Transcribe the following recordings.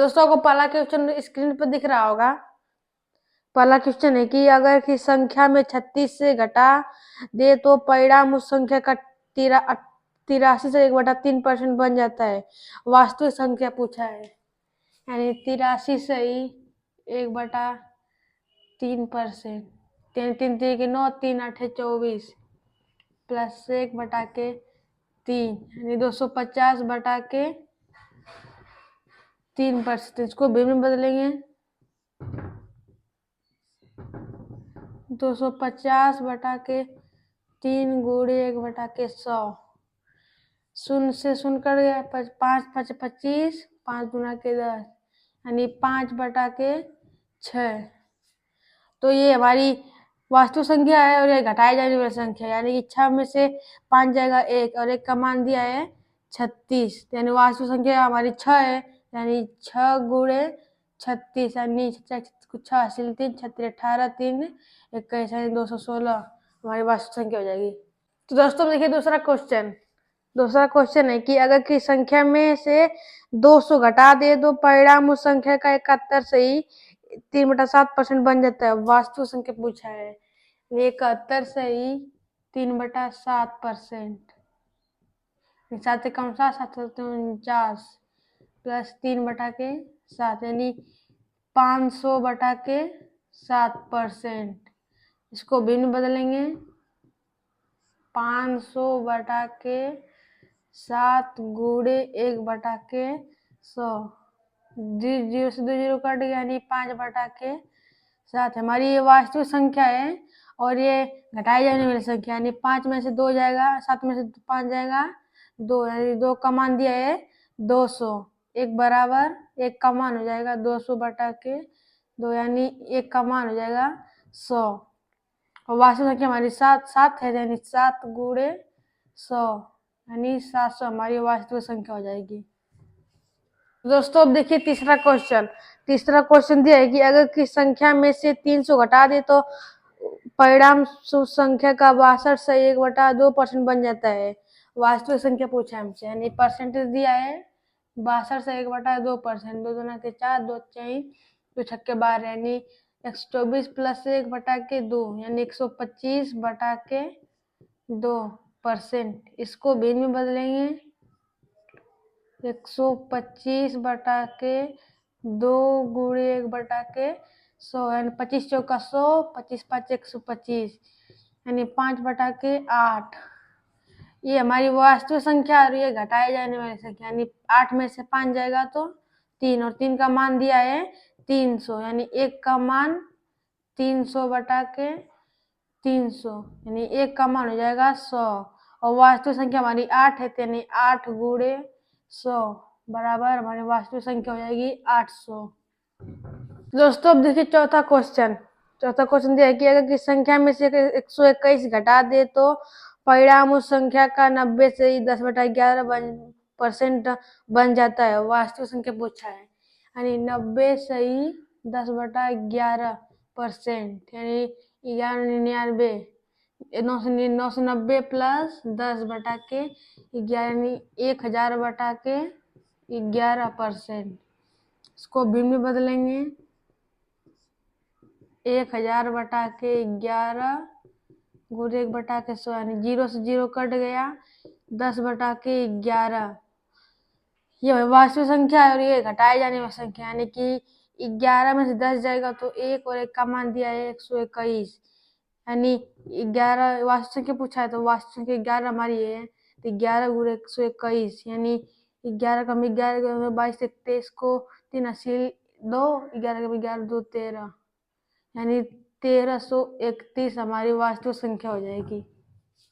दोस्तों को पहला क्वेश्चन स्क्रीन पर दिख रहा होगा। पहला क्वेश्चन है कि अगर किसी संख्या में 36 से घटा दे तो परिणाम उस संख्या का 83 से 1/3% बन जाता है। वास्तविक संख्या पूछा है, यानी 83 से ही 1/3%। 3 3 3 के 9, 3 8 24 प्लस 1/3 यानी 250/3%। इसको भी में बदलेंगे 250/3 गुणे 1/100। शून्य से शून्य कट गया, 5 5 25, 5 गुना के 10 यानी 5/6। तो ये हमारी वास्तविक संख्या है और ये घटाई जाने वाली संख्या, यानी कि 6 में से 5 जाएगा 1 और 1 का मान दिया है 36, यानी वास्तविक संख्या हमारी 6 है, यानी 6 गुणे 36 यानी 6 3 36 18 3 21 यानी 216 हमारी वास्तविक संख्या हो जाएगी। तो दोस्तों देखिए दूसरा क्वेश्चन है कि अगर किसी संख्या में से 200 घटा दे तो परिणाम उस संख्या का 71 से ही 3/7% बन जाता है। वास्तविक संख्या पूछा है, 71 से ही 3/7%। 7 से कम 7, 7 49 प्लस 3/7 यानी 500/7%। इसको भिन्न बदलेंगे 500/7 गुणे 1/100। 0 से 2 0 कट गया यानी 5/7 हमारी ये वास्तविक संख्या है और ये घटाई जाने वाली संख्या, यानी 5 में से 2 जाएगा, 7 में से 5 जाएगा 2, यानी 2 का मान दिया है 200। 1 बराबर 1 का मान हो जाएगा 200/2 यानी 1 का मान हो जाएगा 100 और वास्तविक संख्या हमारी 7 है, यानी 7 गुणे 100 यानी 700 हमारी वास्तविक संख्या हो जाएगी। दोस्तों अब देखिए तीसरा क्वेश्चन दिया है कि अगर किसी संख्या में से 300 घटा दे तो परिणाम संख्या का 62 से 1/2% बन जाता है। वास्तविक संख्या पूछा है हमसे, यानी परसेंटेज दिया है 62 से 1/2%। 2 दूना के 4, 2 4 2 छक्के 12 यानी 124 प्लस 1/2 यानी 125/2%। इसको भिन्न में बदलेंगे 125/2 गुणे 1/100 यानी 25 चौका 100, 25 5 125 यानी 5/8। ये हमारी वास्तविक संख्या और ये घटाए जाने वाली संख्या, यानी 8 में से 5 जाएगा तो 3 और 3 का मान दिया है 300, यानी 1 का मान 300/300 यानी 1 का मान हो जाएगा 100 और वास्तविक संख्या हमारी 8 है, यानी 8 गुणे 100 बराबर हमारी वास्तविक संख्या हो जाएगी 800। दोस्तों अब देखिए चौथा क्वेश्चन दिया है कि अगर किसी संख्या में से 121 घटा दे तो परिणाम उस संख्या का 90 से ही 10/11% बन जाता है। वास्तविक संख्या पूछा है, यानी 90 से ही 10/11% यानी 99 990 प्लस 10/11 यानी 1000/11%। इसको भिन्न में बदलेंगे 1000/11 गुणे 1/100 यानी 0 से 0 कट गया, 10/11 ये वास्तविक संख्या है और ये घटाई जाने वाली संख्या, यानी कि 11 में से 10 जाएगा तो 1 और 1 का मान दिया है 121 यानी 11 वास्तविक संख्या पूछा है तो वास्तविक संख्या 11 हमारी है, तो 11 गुणे 121 यानी 11 का 11 22 23 को 3 80 2 11 का 11 2 13 यानी 1331 हमारी वास्तविक संख्या हो जाएगी।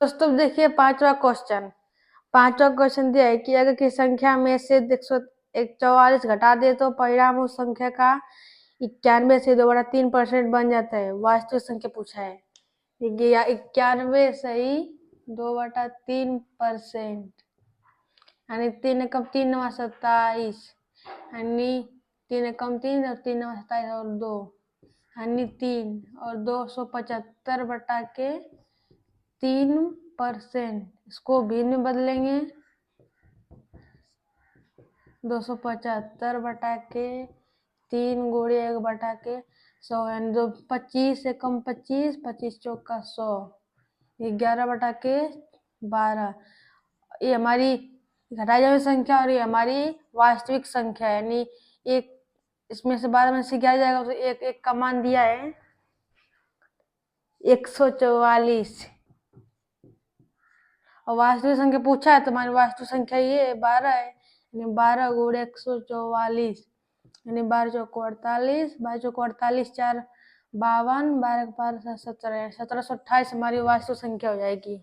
दोस्तों देखिए पांचवा क्वेश्चन दिया है कि अगर किसी संख्या में से 144 घटा दे तो परिणाम उस संख्या का 91 से 2/3% बन जाता है। वास्तविक संख्या पूछा है, 91 से ही 2/3% यानी 3 कम 3 9 27 यानी 3 कम 3 और 3 9 27 और 2 यानी 3 और 275/3%। इसको भिन्न में बदलेंगे 275 बटा के 3 गुणे 1 बटा के 100 यानी 25 से कम 25, 25 चौका 100, 11 बटा के 12। ये हमारी घटाई जाने संख्या और ये हमारी वास्तविक संख्या है, यानी एक इसमें से 12 में से 11 जाएगा तो एक का मान दिया है 144 और वास्तविक संख्या पूछा है तो हमारी वास्तविक संख्या ये 12 है, यानी 12 गुणे 144 यानी 12 चौको 48, 12 चौको 48, 4 52, 12 के 5 17, 1728 हमारी वास्तविक संख्या हो जाएगी।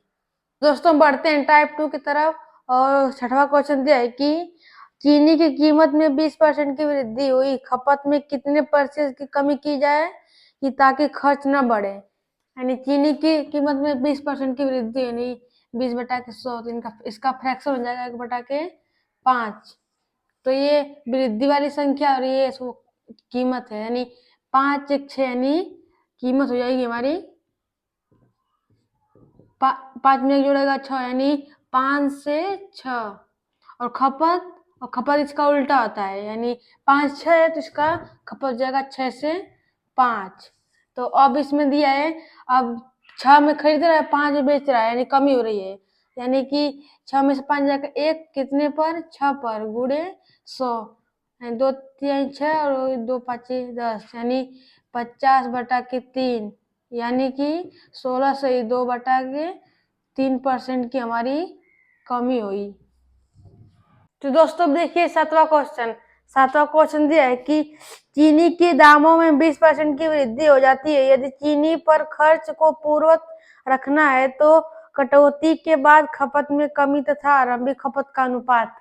दोस्तों बढ़ते हैं टाइप 2 की तरफ और छठवां क्वेश्चन दिया है कि चीनी की कीमत में 20% की वृद्धि हुई, खपत में कितने प्रतिशत की कमी की जाए कि ताकि खर्च न बढ़े। यानी चीनी की कीमत में 20% की वृद्धि यानी 20 बटा के 100, तो इसका फ्रैक्शन हो जाएगा 1 बटा के 5। तो ये वृद्धि वाली संख्या और ये कीमत है, यानी 5 1 6 यानी कीमत हो जाएगी हमारी 5 में जोड़ेगा 6 यानी 5 से 6 और खपत इसका उल्टा होता है, यानी 5 6 है तो इसका खपत हो जाएगा 6 से 5। तो अब इसमें दिया है अब 6 में खरीद रहा है 5 में बेच रहा है, यानी कमी हो रही है, यानी कि 6 में से 5 जाकर 1 कितने पर 6 पर गुणे 100, 2 3 6 और 2 5 10 यानी 50 बटा के 3 यानी कि 16 से 2 बटा के 3% की हमारी कमी हुई। तो दोस्तों देखिए सातवां क्वेश्चन दिया है कि चीनी के दामों में 20% की वृद्धि हो जाती है, यदि चीनी पर खर्च को पूर्ववत रखना है तो कटौती के बाद खपत में कमी तथा आरंभिक खपत का अनुपात।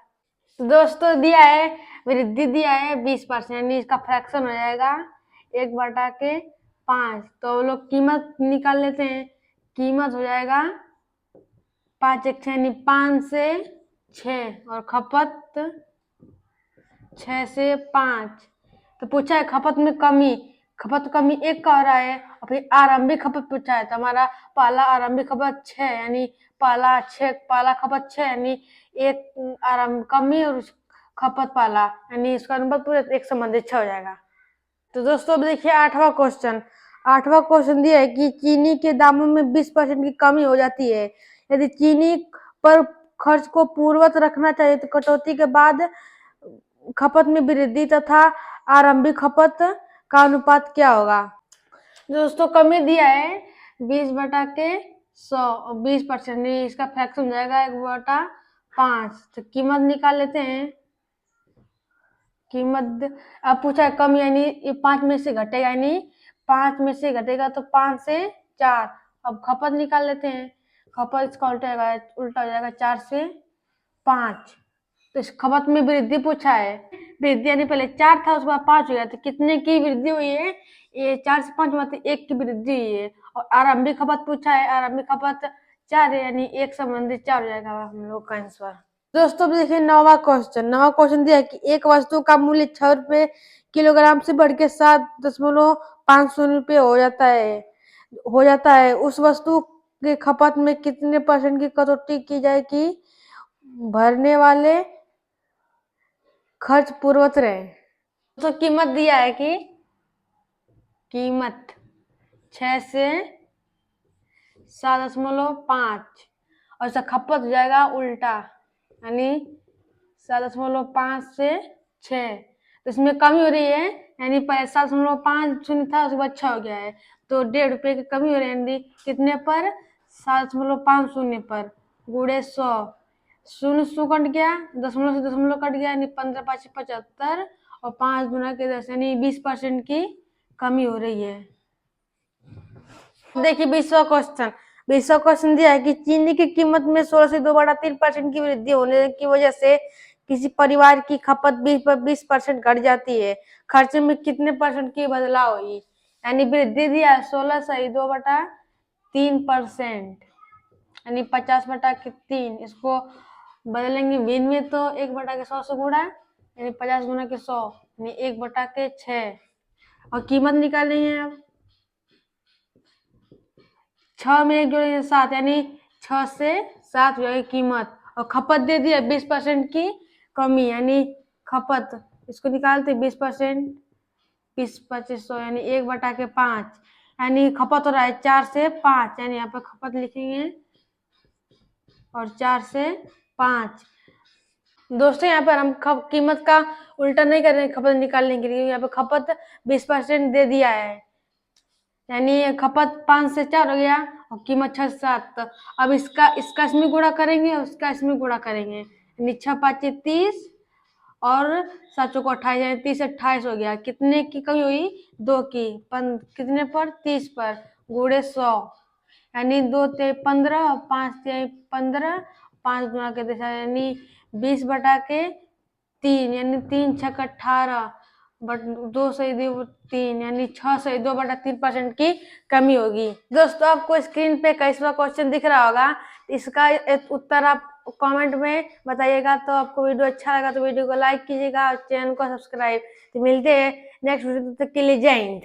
तो दोस्तों दिया है वृद्धि दिया है 20%, यानी इसका फ्रैक्शन हो जाएगा 1 बटा के 5। तो लोग कीमत निकाल लेते हैं, कीमत हो जाएगा 5 1 6 यानी 5 से 6 और खपत 6 से 5। तो पूछा है खपत में कमी, खपत कमी 1 का हो रहा है और फिर आरंभिक खपत पूछा है तो हमारा पहला आरंभिक खपत 6 यानी पहला खपत 6 यानी 1 आरंभ कमी और खपत पहला यानी इसका नंबर पूरा एक संबंधित 6 हो जाएगा। तो दोस्तों अब देखिए आठवां क्वेश्चन दिया है कि चीनी के दामों में 20% की कमी हो जाती है, यदि चीनी पर खर्च को पूर्ववत रखना चाहिए तो कटौती के बाद खपत में वृद्धि तथा आरंभिक खपत का अनुपात क्या होगा। दोस्तों कमी दिया है 20 बटा के 100 और 20% इसका फ्रैक्शन हो जाएगा 1 बटा 5। तो कीमत निकाल लेते हैं, कीमत अब पूछा है कम यानी ये 5 में से घटेगा, यानी 5 में से घटेगा तो 5 से 4। अब खपत निकाल लेते हैं, खपत इसका उल्टा हो जाएगा 4 से 5। तो इस खपत में वृद्धि पूछा है, वृद्धि यानी पहले 4 था उसके बाद 5 हो गया, तो कितने की वृद्धि हुई है, ये 4 से 5 में 1 की वृद्धि हुई है। और आरंभिक खपत पूछा है, आरंभिक खपत 4 है यानी 1 संबंधित 4 हो जाएगा हम लोग का आंसर। दोस्तों देखिए नौवां क्वेश्चन दिया है कि एक वस्तु का मूल्य 6 रुपए किलोग्राम से बढ़ के 7.5 हो जाता है उस वस्तु के खपत में कितने % की कटौती की जाए कि भरने वाले खर्च पूर्ववत रहे। तो कीमत दिया है कि कीमत 6 से 7.5 और इसका खपत हो जाएगा उल्टा यानी 7.5 से 6। तो इसमें कमी हो रही है, यानी 7.5 शून्य था उसके बाद 6 हो गया है, तो 1.5 रुपये की कमी हो रही है, यानी कितने पर 7.5 शून्य पर गुणे 100, शून्य शून्य कट गया, दशमलव से दशमलव कट गया यानी 15 5 75 और 5 गुना के 10 यानी 20% की कमी हो रही है। देखिए 20वां क्वेश्चन दिया है कि चीनी की कीमत में 16 से 2/3% की वृद्धि होने की वजह से किसी परिवार की खपत 20% घट जाती है, खर्चे में कितने % की बदलाव हुई। यानी वृद्धि दिया है 16 से 2/3% यानी 50 बटा के 3। इसको बदलेंगे भिन्न में तो 1 बटा के 100 से गुणा यानी 50 गुना के 100 यानी 1 बटा के 6 और कीमत निकालनी है। अब 6 में 1 जोड़ेंगे 7 यानी 6 से 7 हो जाएगी कीमत और खपत दे दी है 20% की कमी यानी खपत, इसको निकालते 20%, 2500 यानी 1/5, यानी खपत हो रहा है 4 से 5, यानी यहाँ पे खपत लिखेंगे और 4 से 5। दोस्तों यहाँ पर हम कीमत का उल्टा नहीं कर रहे हैं खपत निकालने के लिए, यहाँ पे खपत 20% दे दिया है, यानी खपत 5 से 4 हो गया और कीमत 6 से 7। अब इसका इसमें गुणा करेंगे और इसका इसमें गुणा करेंगे, यानी 6 5 30 और 7 चौको 28, यानी 30 28 हो गया। कितने की कमी हुई? 2 की। कितने पर? 30 पर, गुणे 100, यानी 2 ते 15 और 5 ते 15, 5 गुना के दिशा, यानी 20/3, यानी 3 6 18, बट 2 से 3, यानी 6 से 2/3% की कमी होगी। दोस्तों आपको स्क्रीन पे 21वां क्वेश्चन दिख रहा होगा, इसका उत्तर आप कमेंट में बताइएगा। तो आपको वीडियो अच्छा लगा तो वीडियो को लाइक कीजिएगा और चैनल को सब्सक्राइब। तो मिलते हैं नेक्स्ट वीडियो, तक के लिए जय हिंद।